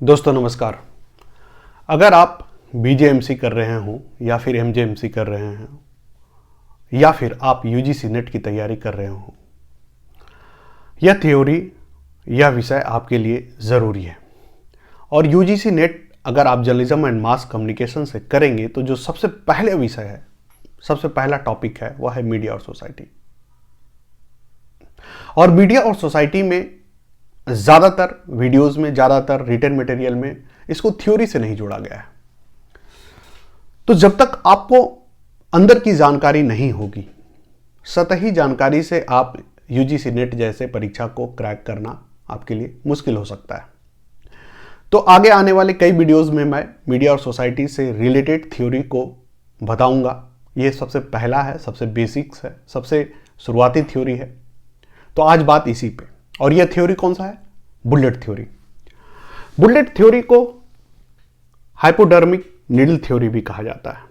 दोस्तों नमस्कार। अगर आप बीजेएमसी कर रहे हो या फिर एमजेएमसी कर रहे हैं या फिर आप यूजीसी नेट की तैयारी कर रहे हो, यह थ्योरी यह विषय आपके लिए ज़रूरी है। और यूजीसी नेट अगर आप जर्नलिज्म एंड मास कम्युनिकेशन से करेंगे तो जो सबसे पहले विषय है, सबसे पहला टॉपिक है, वह है मीडिया और सोसाइटी। और मीडिया और सोसाइटी में ज़्यादातर वीडियोस में, ज़्यादातर रिटन मटेरियल में इसको थ्योरी से नहीं जोड़ा गया है। तो जब तक आपको अंदर की जानकारी नहीं होगी, सतही जानकारी से आप यूजीसी नेट जैसे परीक्षा को क्रैक करना आपके लिए मुश्किल हो सकता है। तो आगे आने वाले कई वीडियोस में मैं मीडिया और सोसाइटी से रिलेटेड थ्योरी को बताऊंगा। ये सबसे पहला है, सबसे बेसिक्स है, सबसे शुरुआती थ्योरी है। तो आज बात इसी पे। और यह थ्योरी कौन सा है? Bullet theory. बुलेट थ्योरी को हाइपोडर्मिक नीडल थ्योरी भी कहा जाता है।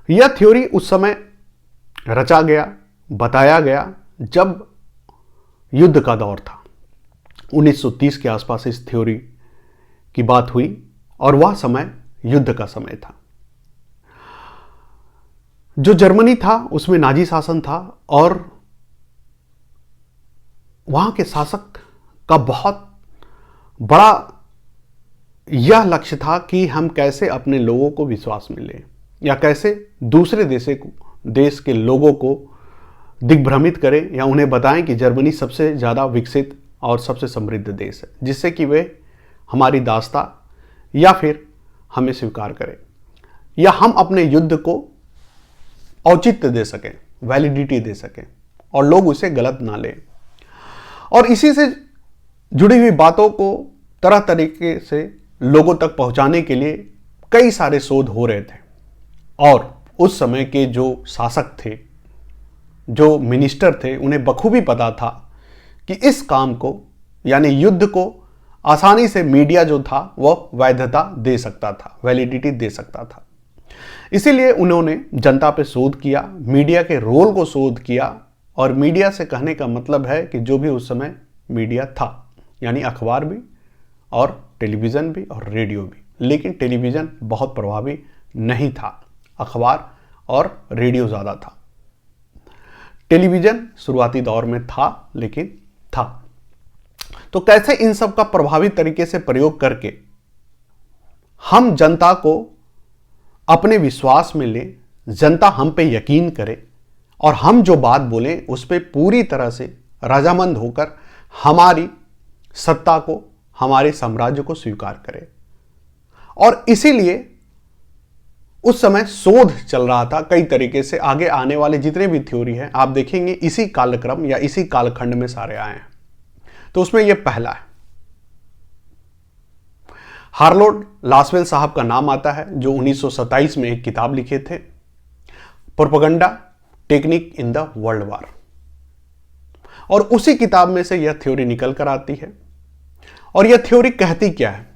यह थ्योरी उस समय रचा गया, बताया गया जब युद्ध का दौर था। 1930 के आसपास इस थ्योरी की बात हुई और वह समय युद्ध का समय था। जो जर्मनी था उसमें नाजी शासन था और वहां के शासक का बहुत बड़ा यह लक्ष्य था कि हम कैसे अपने लोगों को विश्वास में लें या कैसे दूसरे देश के लोगों को दिग्भ्रमित करें या उन्हें बताएं कि जर्मनी सबसे ज़्यादा विकसित और सबसे समृद्ध देश है, जिससे कि वे हमारी दास्ता या फिर हमें स्वीकार करें या हम अपने युद्ध को औचित्य दे सकें, वैलिडिटी दे सकें और लोग उसे गलत ना लें। और इसी से जुड़ी हुई बातों को तरह तरीके से लोगों तक पहुंचाने के लिए कई सारे शोध हो रहे थे। और उस समय के जो शासक थे, जो मिनिस्टर थे, उन्हें बखूबी पता था कि इस काम को यानी युद्ध को आसानी से मीडिया जो था वह वैधता दे सकता था, वैलिडिटी दे सकता था। इसीलिए उन्होंने जनता पे शोध किया, मीडिया के रोल को शोध किया। और मीडिया से कहने का मतलब है कि जो भी उस समय मीडिया था, यानी अखबार भी और टेलीविज़न भी और रेडियो भी। लेकिन टेलीविज़न बहुत प्रभावी नहीं था, अखबार और रेडियो ज़्यादा था। टेलीविज़न शुरुआती दौर में था, लेकिन था। तो कैसे इन सब का प्रभावी तरीके से प्रयोग करके हम जनता को अपने विश्वास में लें, जनता हम पे यकीन करे और हम जो बात बोलें उस पर पूरी तरह से रजामंद होकर हमारी सत्ता को, हमारे साम्राज्य को स्वीकार करे। और इसीलिए उस समय शोध चल रहा था कई तरीके से। आगे आने वाले जितने भी थ्योरी हैं आप देखेंगे इसी कालक्रम या इसी कालखंड में सारे आए हैं। तो उसमें यह पहला है, हार्लोड लासवेल साहब का नाम आता है, जो 1927 में एक किताब लिखे थे, propaganda technique in the world war. और उसी किताब में से यह थ्योरी निकल कर आती है। और यह थ्योरी कहती क्या है?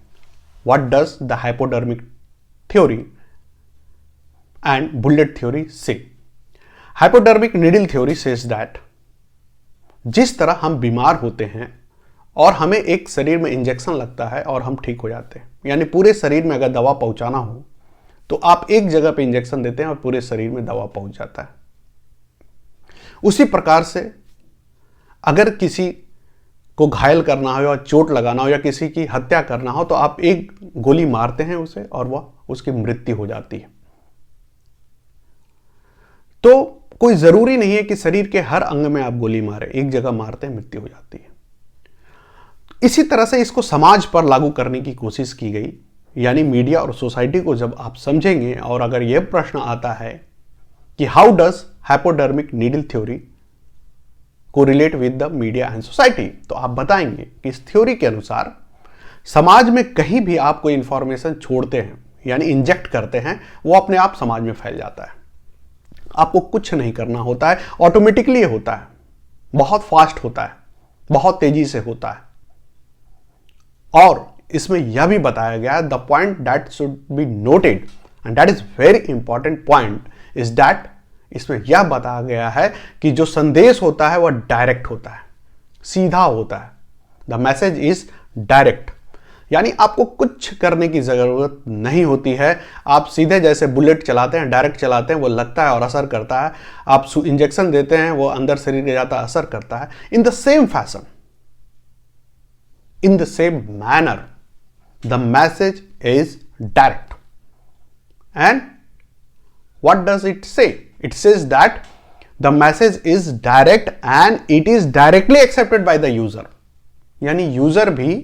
What does the hypodermic theory and bullet theory से? Hypodermic needle theory says that जिस तरह हम बीमार होते हैं और हमें एक शरीर में इंजेक्शन लगता है और हम ठीक हो जाते हैं, यानी पूरे शरीर में अगर दवा पहुंचाना हो तो आप एक जगह पे इंजेक्शन देते हैं और पूरे शरीर में दवा पहुंच जाता है। उसी प्रकार से अगर किसी को घायल करना हो या चोट लगाना हो या किसी की हत्या करना हो तो आप एक गोली मारते हैं उसे और वह उसकी मृत्यु हो जाती है। तो कोई जरूरी नहीं है कि शरीर के हर अंग में आप गोली मारें, एक जगह मारते हैं मृत्यु हो जाती है। इसी तरह से इसको समाज पर लागू करने की कोशिश की गई, यानी मीडिया और सोसाइटी को जब आप समझेंगे और अगर यह प्रश्न आता है कि how does hypodermic needle theory को relate with the media and society, तो आप बताएंगे कि इस थ्योरी के अनुसार समाज में कहीं भी आप कोई इंफॉर्मेशन छोड़ते हैं यानी इंजेक्ट करते हैं, वो अपने आप समाज में फैल जाता है। आपको कुछ नहीं करना होता है, ऑटोमेटिकली होता है, बहुत फास्ट होता है, बहुत तेजी से होता है। और इसमें यह भी बताया गया है, the point that should be noted and that is very important point is that, इसमें यह बताया गया है कि जो संदेश होता है वह डायरेक्ट होता है, सीधा होता है। द मैसेज इज डायरेक्ट, यानी आपको कुछ करने की ज़रूरत नहीं होती है। आप सीधे जैसे बुलेट चलाते हैं, डायरेक्ट चलाते हैं, वो लगता है और असर करता है। आप इंजेक्शन देते हैं, वो अंदर शरीर में जाता है, असर करता है। In the same fashion, in the same manner, the message is direct. And what does it say? It says that the message is direct and it is directly accepted by the user. यानी user भी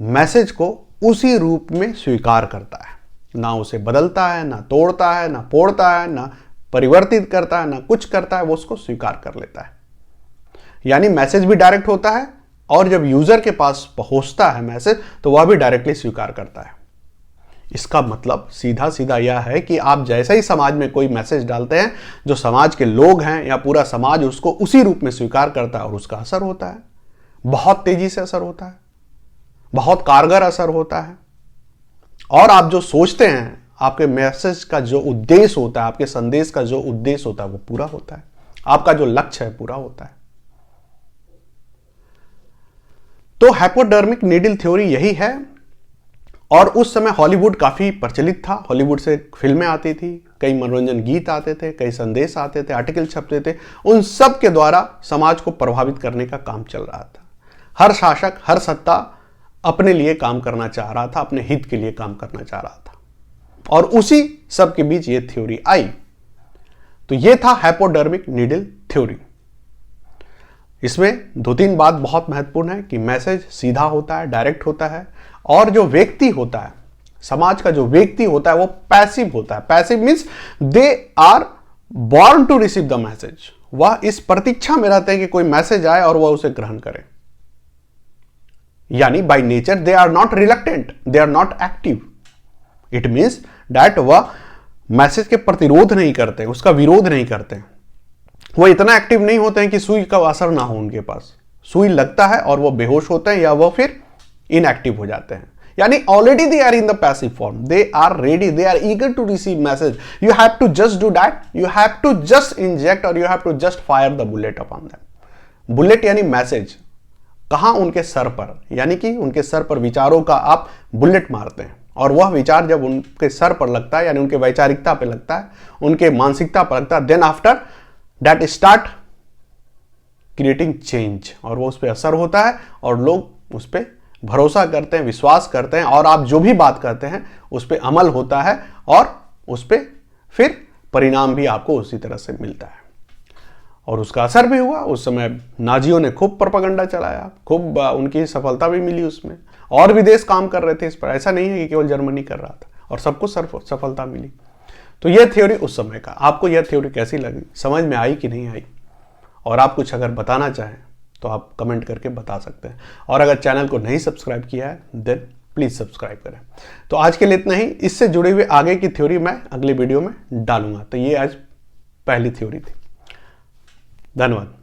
message को उसी रूप में स्वीकार करता है, ना उसे बदलता है, ना तोड़ता है, ना फोड़ता है, ना परिवर्तित करता है, ना कुछ करता है, वो उसको स्वीकार कर लेता है। यानी मैसेज भी डायरेक्ट होता है और जब यूजर के पास पहुंचता है मैसेज तो वह भी डायरेक्टली स्वीकार करता है। इसका मतलब सीधा सीधा यह है कि आप जैसे ही समाज में कोई मैसेज डालते हैं, जो समाज के लोग हैं या पूरा समाज उसको उसी रूप में स्वीकार करता है और उसका असर होता है, बहुत तेजी से असर होता है, बहुत कारगर असर होता है। और आप जो सोचते हैं, आपके मैसेज का जो उद्देश्य होता है, आपके संदेश का जो उद्देश्य होता है वो पूरा होता है, आपका जो लक्ष्य है पूरा होता है। तो हाइपोडर्मिक नीडल थ्योरी यही है। और उस समय हॉलीवुड काफी प्रचलित था, हॉलीवुड से फिल्में आती थी, कई मनोरंजन गीत आते थे, कई संदेश आते थे, आर्टिकल छपते थे। उन सब के द्वारा समाज को प्रभावित करने का काम चल रहा था। हर शासक, हर सत्ता अपने लिए काम करना चाह रहा था, अपने हित के लिए काम करना चाह रहा था, और उसी सब के बीच ये थ्योरी आई। तो ये था हाइपोडर्मिक नीडल थ्योरी। इसमें 2-3 बात बहुत महत्वपूर्ण है कि मैसेज सीधा होता है, डायरेक्ट होता है, और जो व्यक्ति होता है, समाज का जो व्यक्ति होता है, वो पैसिव होता है। Passive means they are born to receive the message. वह इस प्रतीक्षा में रहते हैं कि कोई मैसेज आए और वह उसे ग्रहण करे। यानी by nature they are not reluctant, they are not active. It means that वह मैसेज के प्रतिरोध नहीं करते, उसका विरोध नहीं करते। वो इतना एक्टिव नहीं होते हैं कि सुई का असर ना हो उनके पास। सुई लगता है और वो बेहोश होते हैं या वो फिर इनएक्टिव हो जाते हैं। यानी already they are in the passive form, they are ready, they are eager to receive message. You have to just do that, you have to just inject और you have to just fire the bullet upon them. Bullet यानी message, कहां? उनके sir पर। यानी कि उनके sir पर विचारों का आप बुलेट मारते हैं, और वह विचार जब उनके सर पर लगता है, यानी उनके वैचारिकता पर लगता है, उनके मानसिकता पर लगता है, then after that start creating change, और वो उस पर असर होता है और लोग उस पर भरोसा करते हैं, विश्वास करते हैं, और आप जो भी बात करते हैं उस पर अमल होता है और उस पर फिर परिणाम भी आपको उसी तरह से मिलता है। और उसका असर भी हुआ। उस समय नाजियों ने खूब प्रोपेगेंडा चलाया, खूब उनकी सफलता भी मिली उसमें, और भी देश काम कर रहे थे इस पर। ऐसा नहीं है कि केवल जर्मनी कर रहा था, और सबको सफलता मिली। तो यह थ्योरी उस समय का। आपको यह थ्योरी कैसी लगी, समझ में आई कि नहीं आई? और आप कुछ अगर बताना चाहें तो आप कमेंट करके बता सकते हैं। और अगर चैनल को नहीं सब्सक्राइब किया है देन प्लीज़ सब्सक्राइब करें। तो आज के लिए इतना ही। इससे जुड़े हुए आगे की थ्योरी मैं अगली वीडियो में डालूंगा। तो ये आज पहली थ्योरी थी। धन्यवाद।